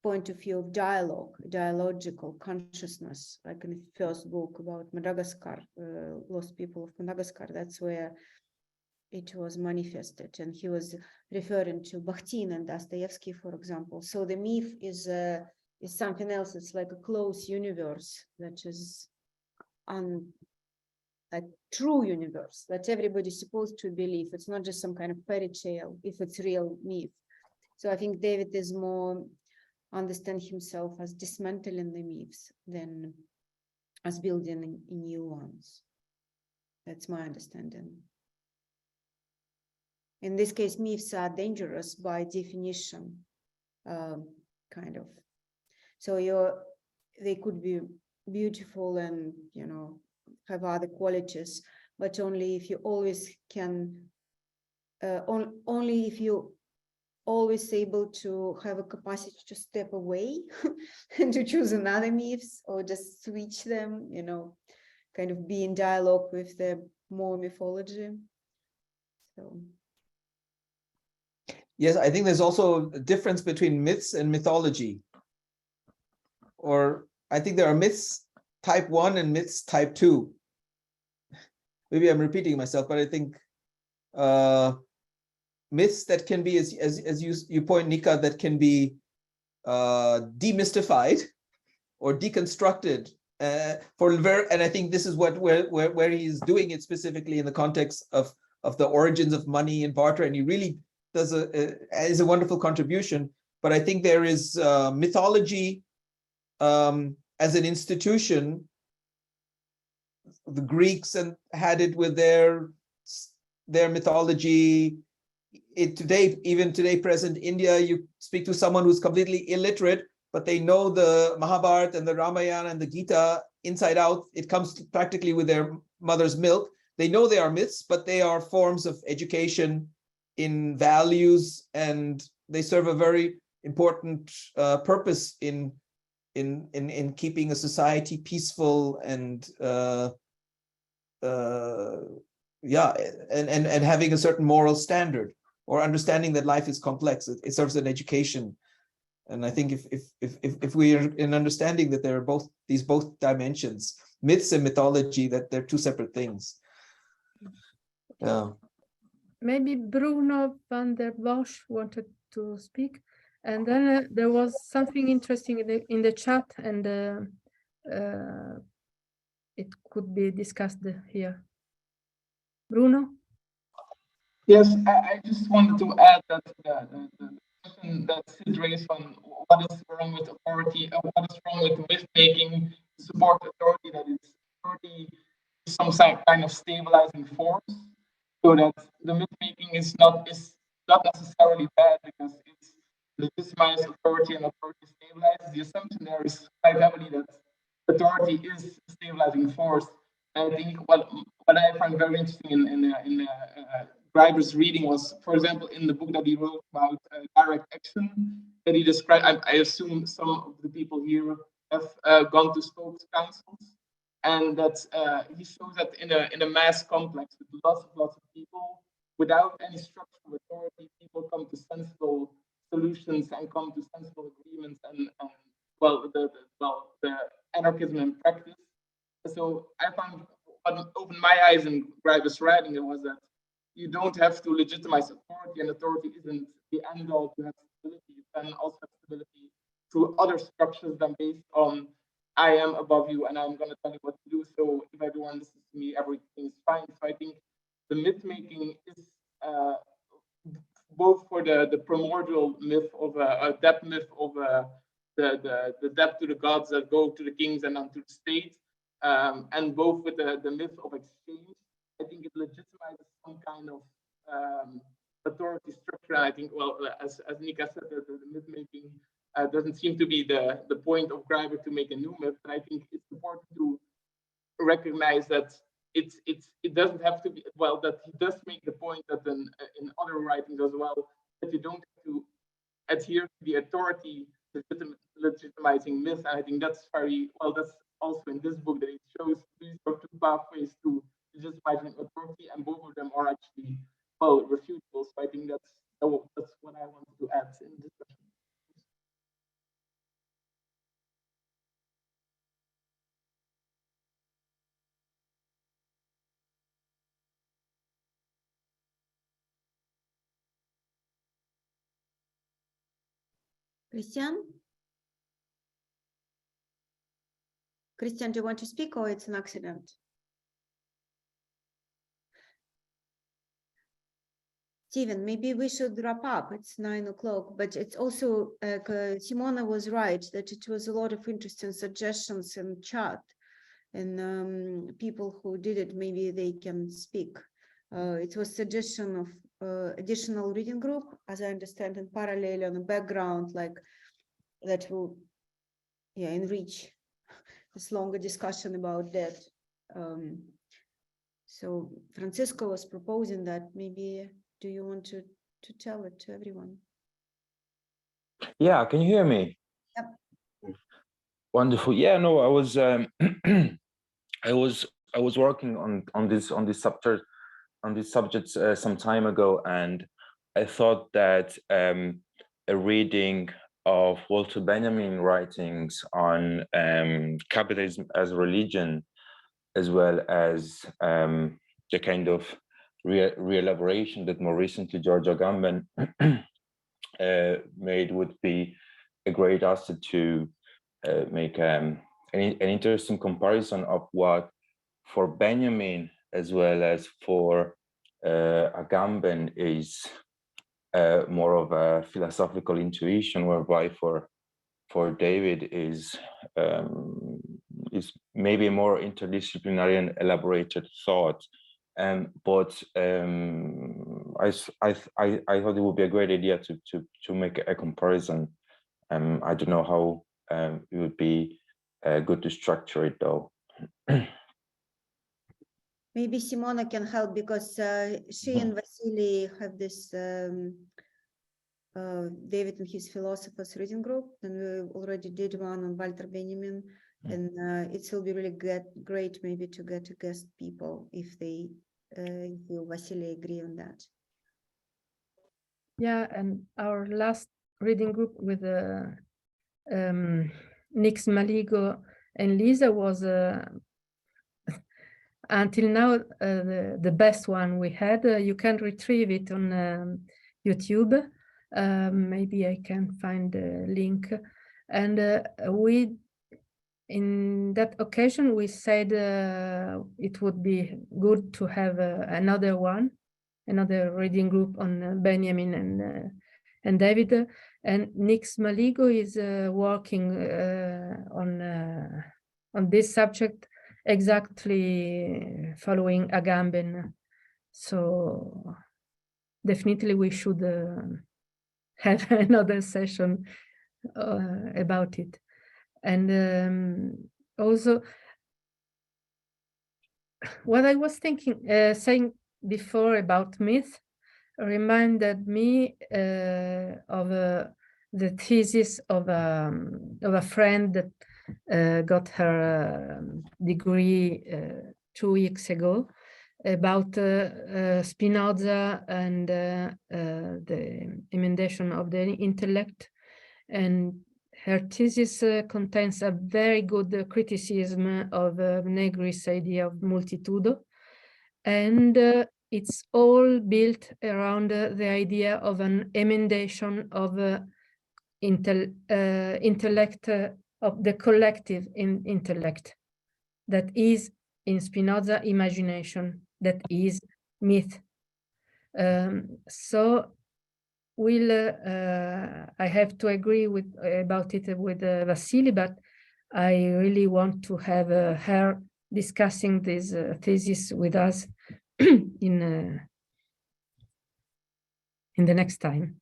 [SPEAKER 9] point of view of dialogue, dialogical consciousness, like in the first book about Madagascar, Lost People of Madagascar. That's where it was manifested, and he was referring to Bakhtin and Dostoevsky, for example. So the myth is something else. It's like a closed universe that is a true universe that everybody's supposed to believe. It's not just some kind of fairy tale if it's real myth. So I think David is more understand himself as dismantling the myths than as building new ones. That's my understanding. In this case, myths are dangerous by definition, kind of. So they could be beautiful and, you know, have other qualities, but only if you always can, only if you always able to have a capacity to step away and to choose another myths or just switch them, you know, kind of be in dialogue with the more mythology. So.
[SPEAKER 10] Yes, I think there's also a difference between myths and mythology. Or I think there are myths type 1 and myths type 2. Maybe I'm repeating myself, but I think myths that can be, as you point, Nika, that can be demystified or deconstructed and I think this is where he's doing it specifically in the context of the origins of money and barter, and he really does is a wonderful contribution. But I think there is mythology as an institution. The Greeks had it with their mythology. Even today, present India, you speak to someone who's completely illiterate, but they know the Mahabharata and the Ramayana and the Gita inside out. It comes practically with their mother's milk. They know they are myths, but they are forms of education in values, and they serve a very important purpose in keeping a society peaceful and and having a certain moral standard, or understanding that life is complex. It serves an education. And I think if we are in understanding that there are both dimensions, myths and mythology, that they're two separate things. Yeah.
[SPEAKER 4] Maybe Bruno van der Bosch wanted to speak, and then there was something interesting in the chat, and it could be discussed here. Bruno?
[SPEAKER 12] Yes, I just wanted to add that the question that Sid raised on what is wrong with authority, what is wrong with myth-making, support authority, that authority is some kind of stabilizing force, so that the myth-making is not necessarily bad because it's legitimized authority and authority stabilizes. The assumption there is quite heavily that authority is a stabilizing force. And I think what I find very interesting in Graeber's reading was, for example, in the book that he wrote about direct action, that he described. I assume some of the people here have gone to spokes councils, and that he shows that in a mass complex with lots of people, without any structural authority, people come to sensible solutions and come to sensible agreements, and the anarchism in practice. So I found what opened my eyes in Graeber's writing, it was that you don't have to legitimize authority, and authority isn't the end all to have stability. You can also have stability through other structures than based on I am above you and I'm going to tell you what to do. So if everyone listens to me, everything is fine. So I think the myth making is both for the primordial myth of a debt myth of the debt to the gods that go to the kings and then to the state, and both with the myth of exchange. I think it legitimizes some kind of authority structure. And I think, well, as Nika said, the myth making doesn't seem to be the point of Graeber to make a new myth. And I think it's important to recognize that it doesn't have to be, well, that he does make the point that in other writings as well, that you don't have to adhere to the authority legitimizing myth. And I think that's very, well, that's also in this book, that it shows these are two pathways to legitimizing authority, and both of them are actually, well, refutable. So I think that's what I wanted to add in this discussion.
[SPEAKER 9] Christian? Christian, do you want to speak, or it's an accident? Steven, maybe we should wrap up. It's 9 o'clock, but it's also, Simona was right that it was a lot of interesting suggestions in chat, and people who did it, maybe they can speak. It was suggestion of additional reading group, as I understand, in parallel on the background, like that will, yeah, enrich this longer discussion about that. So Francisco was proposing that. Maybe, do you want to tell it to everyone?
[SPEAKER 13] Yeah, can you hear me?
[SPEAKER 9] Yep.
[SPEAKER 13] Wonderful. Yeah, no, I was I was working on this chapter, on these subjects some time ago, and I thought that a reading of Walter Benjamin writings on capitalism as religion, as well as the kind of re-elaboration that more recently George Agamben made, would be a great asset to make an interesting comparison of what, for Benjamin as well as for Agamben, is more of a philosophical intuition, whereby for David is maybe a more interdisciplinary and elaborated thought. But I thought it would be a great idea to make a comparison. I don't know how it would be good to structure it, though.
[SPEAKER 9] Maybe Simona can help, because she and Vasily have this David and his philosophers reading group, and we already did one on Walter Benjamin, and it will be really great maybe to get a guest people if they if Vasily agree on that.
[SPEAKER 4] Yeah, and our last reading group with Nix Maligo and Lisa was until now the best one we had. You can retrieve it on YouTube. Maybe I can find the link. And we, in that occasion, we said it would be good to have another reading group on Benjamin and David. And Nix Maligo is working on this subject, exactly following Agamben. So definitely we should have another session about it. And also, what I was thinking, saying before about myth, reminded me of the thesis of a friend that got her degree 2 weeks ago, about Spinoza and the emendation of the intellect. And her thesis contains a very good criticism of Negri's idea of multitudo, and it's all built around the idea of an emendation of intellect, of the collective intellect, that is, in Spinoza, imagination, that is myth. So I have to agree about it with Vasily, but I really want to have her discussing this thesis with us in the next time.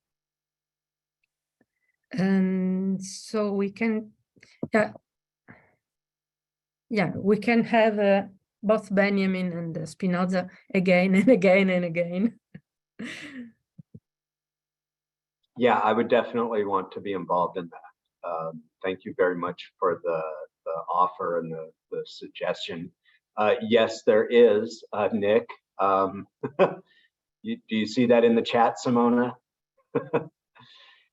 [SPEAKER 4] And so we can, we can have both Benjamin and Spinoza again and again and again.
[SPEAKER 1] Yeah, I would definitely want to be involved in that. Thank you very much for the offer and the suggestion. Yes, there is, Nick. Do you see that in the chat, Simona?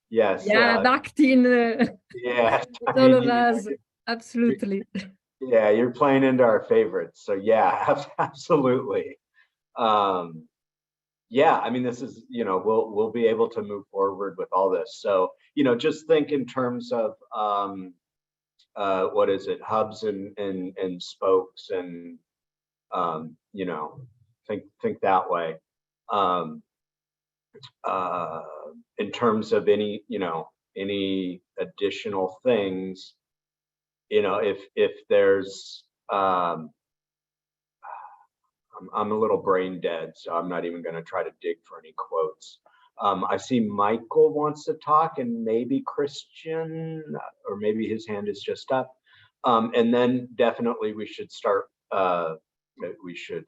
[SPEAKER 1] Yes.
[SPEAKER 4] Yeah, backed in.
[SPEAKER 1] Yeah,
[SPEAKER 4] all of us, absolutely.
[SPEAKER 1] Yeah, you're playing into our favorites. So yeah, absolutely. Yeah, I mean, this is, we'll be able to move forward with all this. So, just think in terms of what is it, hubs and spokes, and think that way. In terms of any additional things, if there's I'm a little brain dead, so I'm not even going to try to dig for any quotes. I see Michael wants to talk, and maybe Christian, or maybe his hand is just up. And then definitely we should start. We should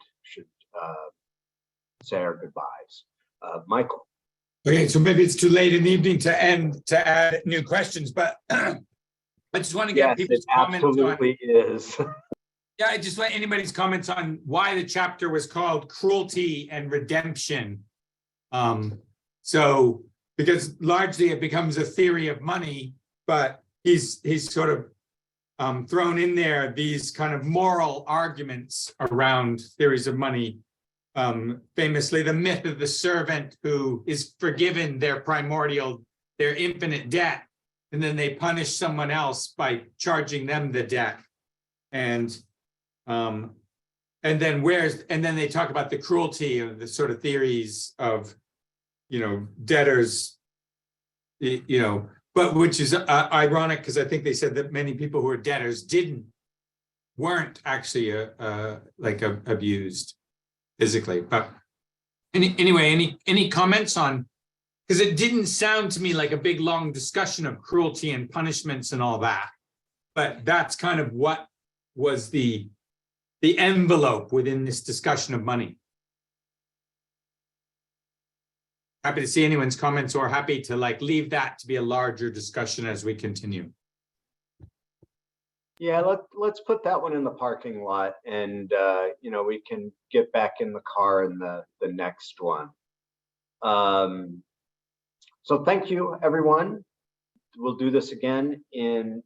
[SPEAKER 1] say our goodbyes. Michael.
[SPEAKER 14] Okay, so maybe it's too late in the evening to add new questions, but I just want to get people's comments on.
[SPEAKER 1] Absolutely is.
[SPEAKER 14] Yeah, I just want anybody's comments on why the chapter was called Cruelty and Redemption. So, because largely it becomes a theory of money, but he's sort of thrown in there these kind of moral arguments around theories of money. Famously, the myth of the servant who is forgiven their primordial, their infinite debt, and then they punish someone else by charging them the debt. And then they talk about the cruelty of the sort of theories of, debtors, but which is ironic, because I think they said that many people who are debtors weren't actually abused physically. But anyway, any comments on, because it didn't sound to me like a big long discussion of cruelty and punishments and all that, but that's kind of what was the envelope within this discussion of money. Happy to see anyone's comments, or happy to leave that to be a larger discussion as we continue.
[SPEAKER 1] Yeah, let's put that one in the parking lot, and we can get back in the car in the next one. So thank you, everyone. We'll do this again in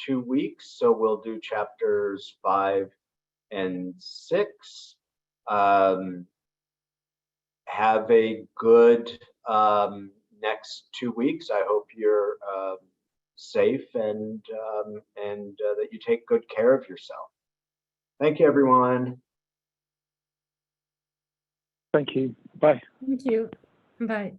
[SPEAKER 1] 2 weeks. So we'll do chapters 5 and 6. Have a good next 2 weeks. I hope you're safe and that you take good care of yourself. Thank you, everyone.
[SPEAKER 7] Thank you. Bye.
[SPEAKER 4] Thank you. Bye.